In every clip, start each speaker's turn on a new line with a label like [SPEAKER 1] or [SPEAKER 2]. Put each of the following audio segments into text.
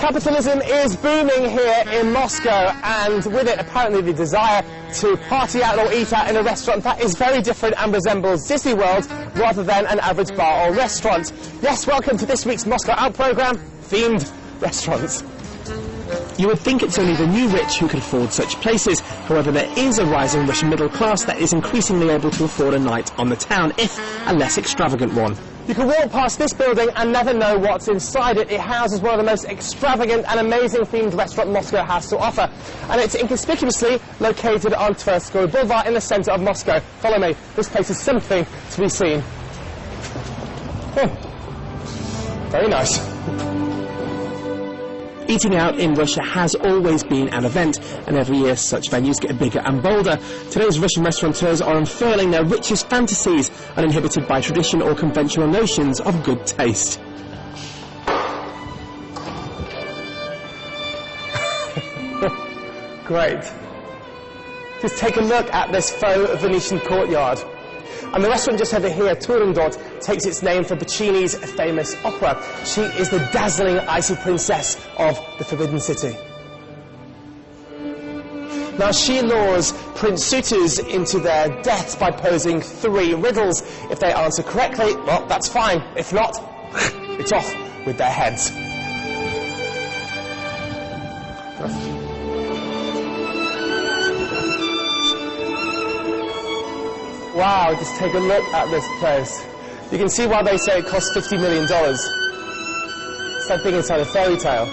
[SPEAKER 1] Capitalism is booming here in Moscow, and with it apparently the desire to party out or eat out in a restaurant that is very different and resembles Disney World rather than an average bar or restaurant. Yes, welcome to this week's Moscow Out programme, Themed Restaurants.
[SPEAKER 2] You would think it's only the new rich who can afford such places. However, there is a rising Russian middle class that is increasingly able to afford a night on the town, if a less extravagant one.
[SPEAKER 1] You can walk past this building and never know what's inside it. It houses one of the most extravagant and amazing themed restaurant Moscow has to offer. And it's inconspicuously located on Tverskoy Boulevard in the centre of Moscow. Follow me. This place is something to be seen. Very nice.
[SPEAKER 2] Eating out in Russia has always been an event, and every year such venues get bigger and bolder. Today's Russian restaurateurs are unfurling their richest fantasies, uninhibited by tradition or conventional notions of good taste.
[SPEAKER 1] Great. Just take a look at this faux Venetian courtyard. And the restaurant just over here, Turandot, takes its name from Puccini's famous opera. She is the dazzling icy princess of the Forbidden City. Now she lures prince suitors into their deaths by posing 3 riddles. If they answer correctly, well, that's fine. If not, it's off with their heads. Wow, just take a look at this place. You can see why they say it costs $50 million. It's like being inside a fairy tale.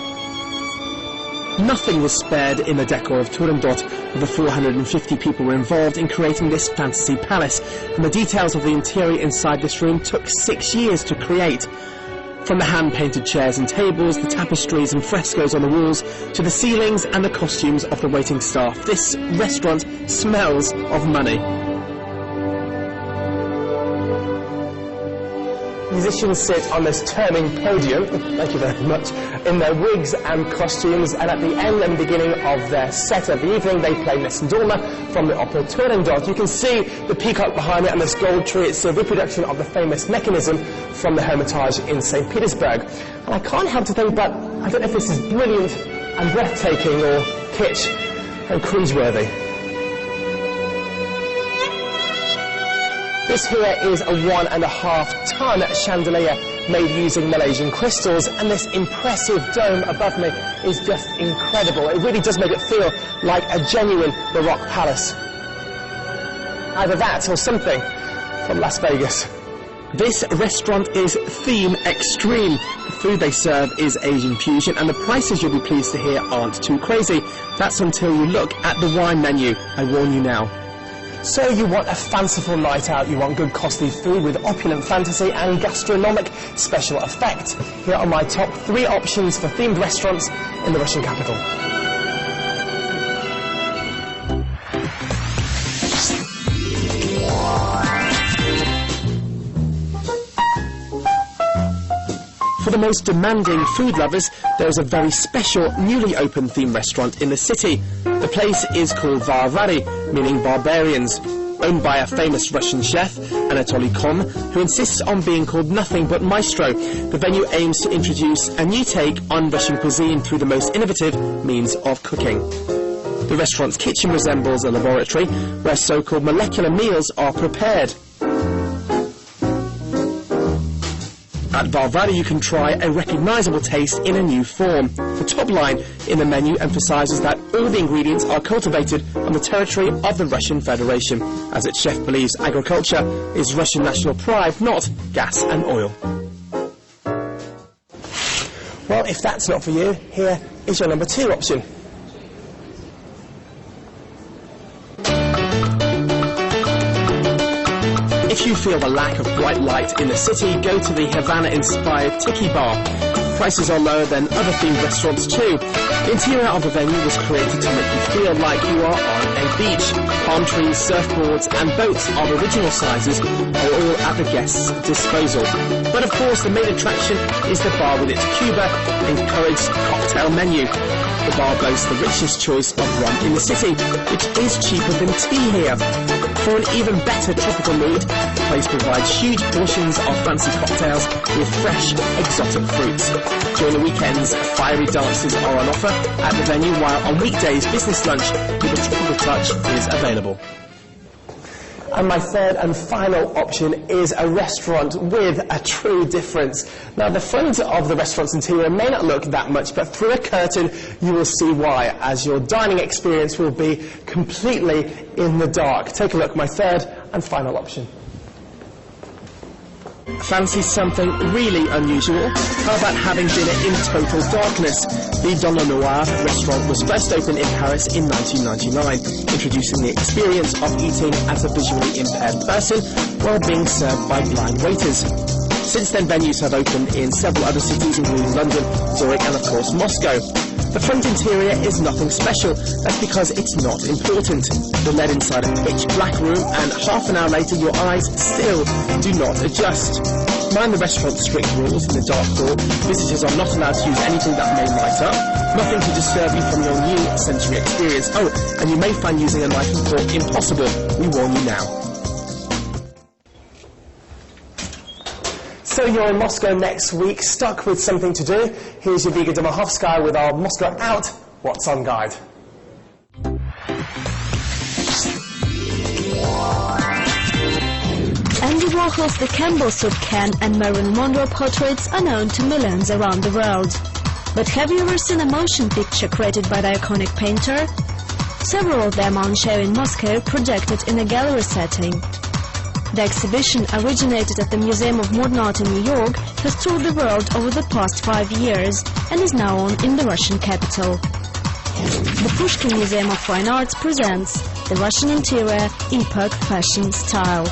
[SPEAKER 2] Nothing was spared in the decor of Turandot. Over 450 people were involved in creating this fantasy palace, and the details of the interior inside this room took 6 years to create. From the hand-painted chairs and tables, the tapestries and frescoes on the walls, to the ceilings and the costumes of the waiting staff, this restaurant smells of money.
[SPEAKER 1] Musicians sit on this turning podium, thank you very much, in their wigs and costumes, and at the end and beginning of their set of the evening they play Nessun from the opera Turandot. You can see the peacock behind me and this gold tree. It's a reproduction of the famous mechanism from the Hermitage in St. Petersburg. And I can't help to think, but I don't know if this is brilliant and breathtaking or kitsch and cringeworthy. This here is a 1.5-ton chandelier made using Malaysian crystals, and this impressive dome above me is just incredible. It really does make it feel like a genuine Baroque palace. Either that or something from Las Vegas.
[SPEAKER 2] This restaurant is Theme Extreme. The food they serve is Asian fusion, and the prices you'll be pleased to hear aren't too crazy. That's until you look at the wine menu. I warn you now.
[SPEAKER 1] So you want a fanciful night out, you want good costly food with opulent fantasy and gastronomic special effect. Here are my top 3 options for themed restaurants in the Russian capital.
[SPEAKER 2] For the most demanding food lovers, there is a very special, newly opened themed restaurant in the city. The place is called Varvary, meaning barbarians. Owned by a famous Russian chef, Anatoly Kom, who insists on being called nothing but maestro, the venue aims to introduce a new take on Russian cuisine through the most innovative means of cooking. The restaurant's kitchen resembles a laboratory where so-called molecular meals are prepared. At Varvary you can try a recognisable taste in a new form. The top line in the menu emphasises that all the ingredients are cultivated on the territory of the Russian Federation, as its chef believes agriculture is Russian national pride, not gas and oil.
[SPEAKER 1] Well, if that's not for you, here is your number 2 option.
[SPEAKER 2] If you feel the lack of bright light in the city, go to the Havana-inspired Tiki Bar. Prices are lower than other themed restaurants too. The interior of the venue was created to make you feel like you are on a beach. Palm trees, surfboards and boats of original sizes are all at the guests' disposal. But of course the main attraction is the bar with its Cuba encouraged cocktail menu. The bar boasts the richest choice of rum in the city, which is cheaper than tea here. For an even better tropical mood, the place provides huge portions of fancy cocktails with fresh, exotic fruits. During the weekends, fiery dances are on offer at the venue, while on weekdays, business lunch with a tropical touch is available.
[SPEAKER 1] And my third and final option is a restaurant with a true difference. Now, the front of the restaurant's interior may not look that much, but through a curtain you will see why, as your dining experience will be completely in the dark. Take a look, my third and final option.
[SPEAKER 2] Fancy something really unusual? How about having dinner in total darkness? The Dans le Noir restaurant was first opened in Paris in 1999, introducing the experience of eating as a visually impaired person while being served by blind waiters. Since then, venues have opened in several other cities, including London, Zurich and of course Moscow. The front interior is nothing special, that's because it's not important. You're led inside a pitch black room and half an hour later your eyes still do not adjust. Mind the restaurant's strict rules in the dark hall. Visitors are not allowed to use anything that may light up. Nothing to disturb you from your new sensory experience. Oh, and you may find using a knife and fork impossible. We warn you now.
[SPEAKER 1] So you're in Moscow next week, stuck with something to do. Here's Jadwiga Domochowska with our Moscow Out What's On guide.
[SPEAKER 3] Andy Warhol's The Campbell Soup Can and Marilyn Monroe portraits are known to millions around the world. But have you ever seen a motion picture created by the iconic painter? Several of them are on show in Moscow, projected in a gallery setting. The exhibition, originated at the Museum of Modern Art in New York, has toured the world over the past 5 years and is now on in the Russian capital. The Pushkin Museum of Fine Arts presents the Russian interior, epoch, fashion, style.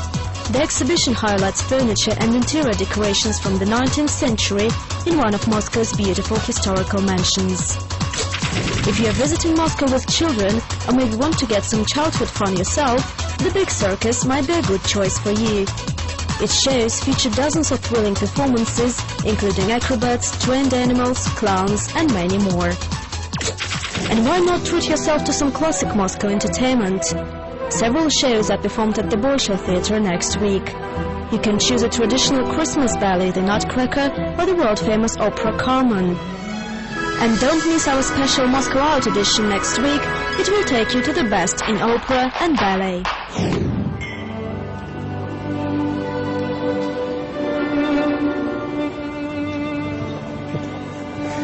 [SPEAKER 3] The exhibition highlights furniture and interior decorations from the 19th century in one of Moscow's beautiful historical mansions. If you are visiting Moscow with children, or maybe want to get some childhood fun yourself, the Big Circus might be a good choice for you. Its shows feature dozens of thrilling performances, including acrobats, trained animals, clowns, and many more. And why not treat yourself to some classic Moscow entertainment? Several shows are performed at the Bolshoi Theatre next week. You can choose a traditional Christmas ballet, the Nutcracker, or the world-famous opera Carmen. And don't miss our special Moscow Out edition next week. It will take you to the best in opera and ballet.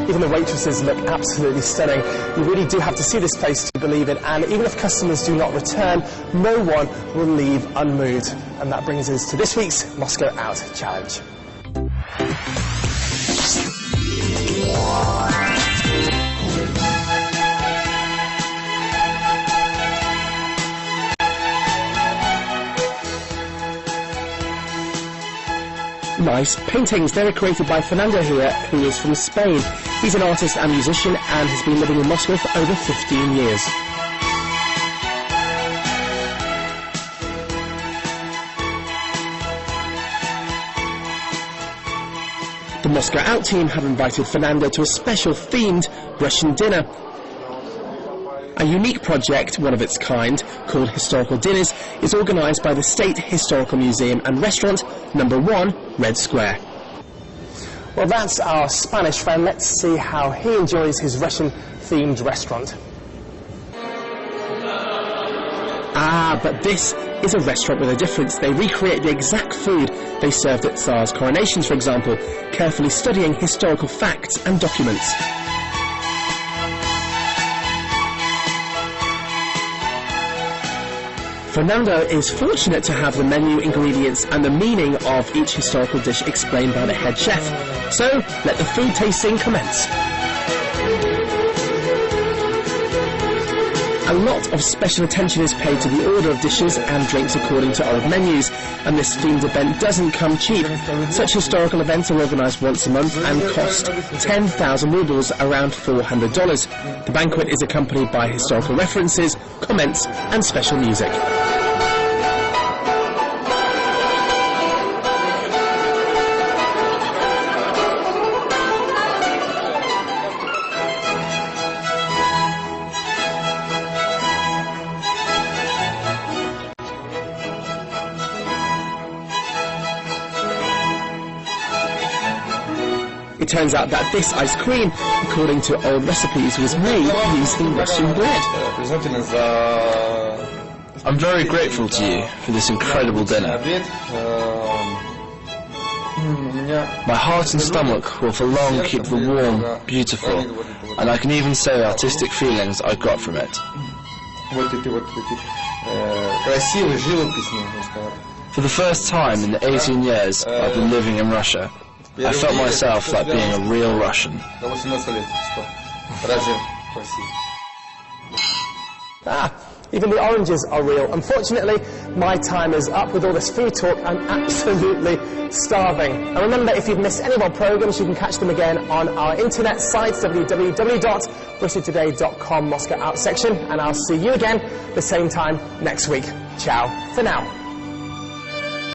[SPEAKER 1] Even the waitresses look absolutely stunning. You really do have to see this place to believe it, and even if customers do not return, no one will leave unmoved. And that brings us to this week's Moscow Out Challenge.
[SPEAKER 2] Nice paintings. They were created by Fernando here, who is from Spain. He's an artist and musician and has been living in Moscow for over 15 years. The Moscow Out team have invited Fernando to a special themed Russian dinner. A unique project, one of its kind, called Historical Dinners, is organised by the State Historical Museum and Restaurant, number 1, Red Square.
[SPEAKER 1] Well, that's our Spanish friend. Let's see how he enjoys his Russian-themed restaurant.
[SPEAKER 2] Ah, but this is a restaurant with a difference. They recreate the exact food they served at Tsars' coronations, for example, carefully studying historical facts and documents. Fernando is fortunate to have the menu, ingredients and the meaning of each historical dish explained by the head chef. So, let the food tasting commence. A lot of special attention is paid to the order of dishes and drinks according to old menus, and this themed event doesn't come cheap. Such historical events are organised once a month and cost 10,000 rubles, around $400. The banquet is accompanied by historical references, comments and special music. turns out that this ice cream, according to old recipes, was made using Russian bread.
[SPEAKER 4] I'm very grateful to you for this incredible dinner. My heart and stomach will for long keep the warm, beautiful, and I can even say artistic feelings I got from it. For the first time in the 18 years I've been living in Russia, I felt myself like being a real Russian.
[SPEAKER 1] Even the oranges are real. Unfortunately, my time is up. With all this food talk, I'm absolutely starving. And remember, if you've missed any of our programmes, you can catch them again on our internet site, www.russiatoday.com Moscow Out section. And I'll see you again the same time next week. Ciao for now.